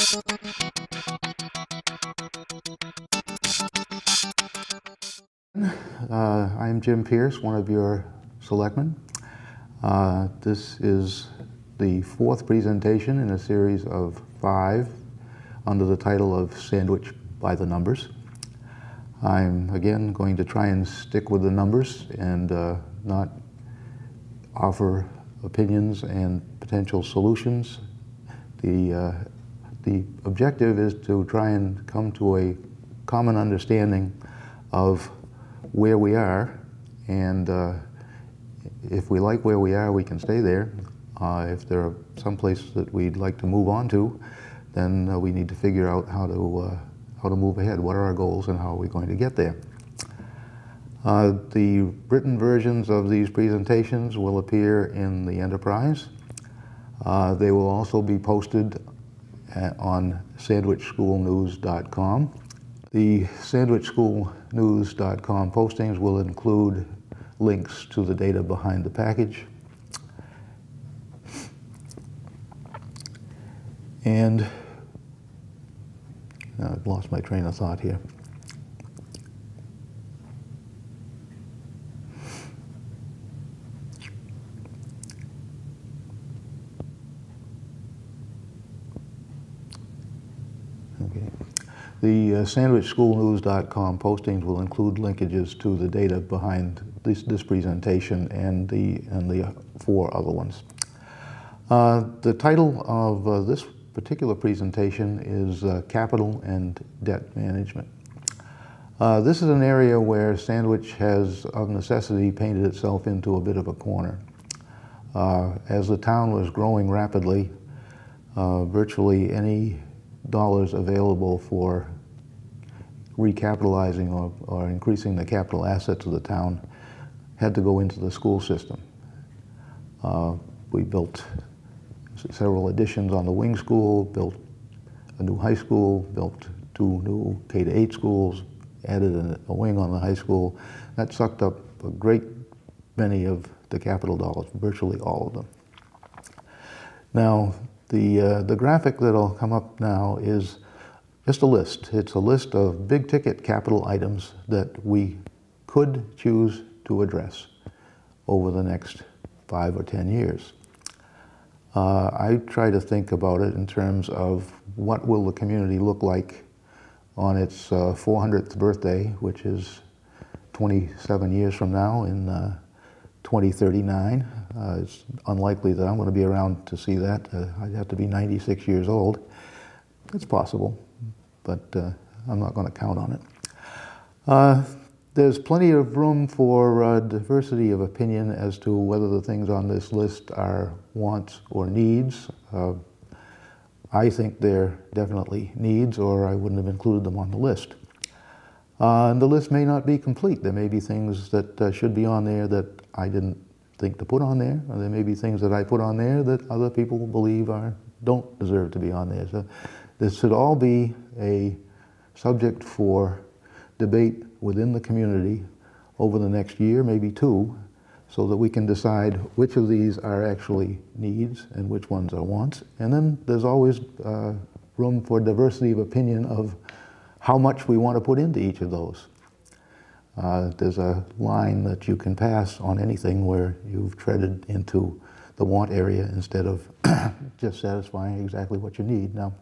I'm Jim Pierce, one of your selectmen. This is the fourth presentation in a series of 5 under the title of Sandwich by the Numbers. I'm again going to try and stick with the numbers and not offer opinions and potential solutions. The objective is to try and come to a common understanding of where we are, and if we like where we are, we can stay there. If there are some places that we'd like to move on to, then we need to figure out how to move ahead. What are our goals and how are we going to get there? The written versions of these presentations will appear in the Enterprise. They will also be posted on sandwichschoolnews.com. The sandwichschoolnews.com postings will include links to the data behind the package. And I've lost my train of thought here. Okay. The sandwichschoolnews.com postings will include linkages to the data behind this presentation and the 4 other ones. The title of this particular presentation is Capital and Debt Management. This is an area where Sandwich has, of necessity, painted itself into a bit of a corner. As the town was growing rapidly, virtually any dollars available for recapitalizing or increasing the capital assets of the town had to go into the school system. We built several additions on the wing school, built a new high school, built 2 new K-8 schools, added a wing on the high school. That sucked up a great many of the capital dollars, virtually all of them. Now, the graphic that'll come up now is just a list. It's a list of big ticket capital items that we could choose to address over the next 5 or 10 years. I try to think about it in terms of what will the community look like on its 400th birthday, which is 27 years from now in 2039. It's unlikely that I'm going to be around to see that. I'd have to be 96 years old. It's possible, but I'm not going to count on it. There's plenty of room for diversity of opinion as to whether the things on this list are wants or needs. I think they're definitely needs, or I wouldn't have included them on the list. And the list may not be complete. There may be things that should be on there that I didn't think to put on there, or there may be things that I put on there that other people believe don't deserve to be on there. So this should all be a subject for debate within the community over the next year, maybe 2, so that we can decide which of these are actually needs and which ones are wants. And then there's always room for diversity of opinion of how much we want to put into each of those. There's a line that you can pass on anything where you've treaded into the want area instead of just satisfying exactly what you need. Now,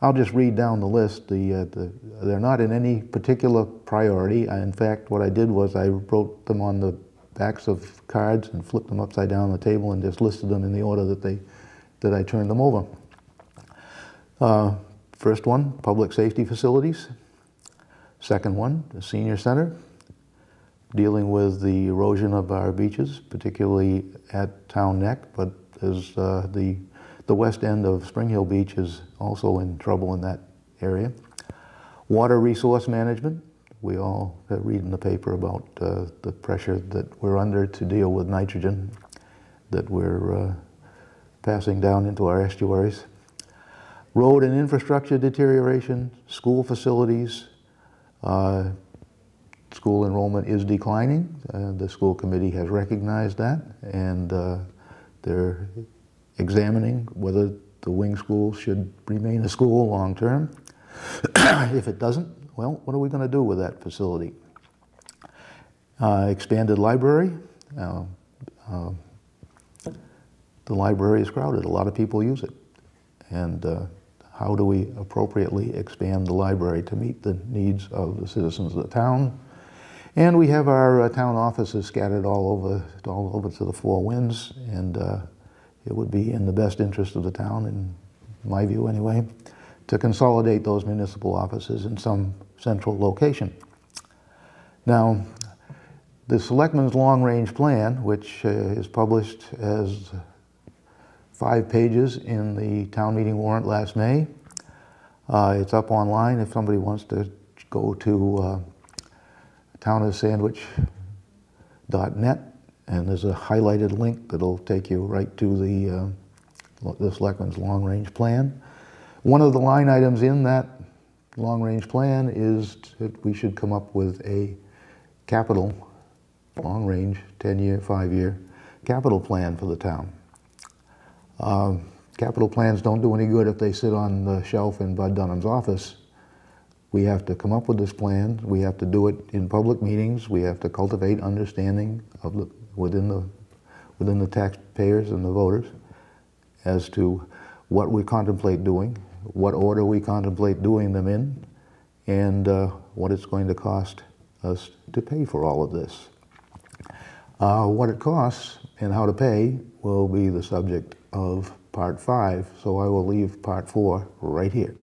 I'll just read down the list. They're not in any particular priority. In fact, what I did was I wrote them on the backs of cards and flipped them upside down on the table and just listed them in the order that I turned them over. First one, public safety facilities. Second one, the senior center, dealing with the erosion of our beaches, particularly at Town Neck, but there's the west end of Spring Hill Beach is also in trouble in that area. Water resource management. We all read in the paper about the pressure that we're under to deal with nitrogen that we're passing down into our estuaries. Road and infrastructure deterioration, school facilities. School enrollment is declining. The school committee has recognized that, and they're examining whether the wing school should remain a school long term. If it doesn't, well, what are we going to do with that facility? Expanded library. The library is crowded. A lot of people use it. And how do we appropriately expand the library to meet the needs of the citizens of the town? And we have our town offices scattered all over to the four winds, and it would be in the best interest of the town, in my view anyway, to consolidate those municipal offices in some central location. Now, the Selectmen's long-range plan, which is published as 5 pages in the town meeting warrant last May. It's up online if somebody wants to go to townofsandwich.net, and there's a highlighted link that'll take you right to the Selectmen's long-range plan. One of the line items in that long-range plan is that we should come up with a capital, long-range, 10-year, 5-year capital plan for the town. Capital plans don't do any good if they sit on the shelf in Bud Dunham's office. We have to come up with this plan. We have to do it in public meetings. We have to cultivate understanding of within the taxpayers and the voters as to what we contemplate doing, what order we contemplate doing them in, and what it's going to cost us to pay for all of this. What it costs and how to pay will be the subject of Part 5, so I will leave Part 4 right here.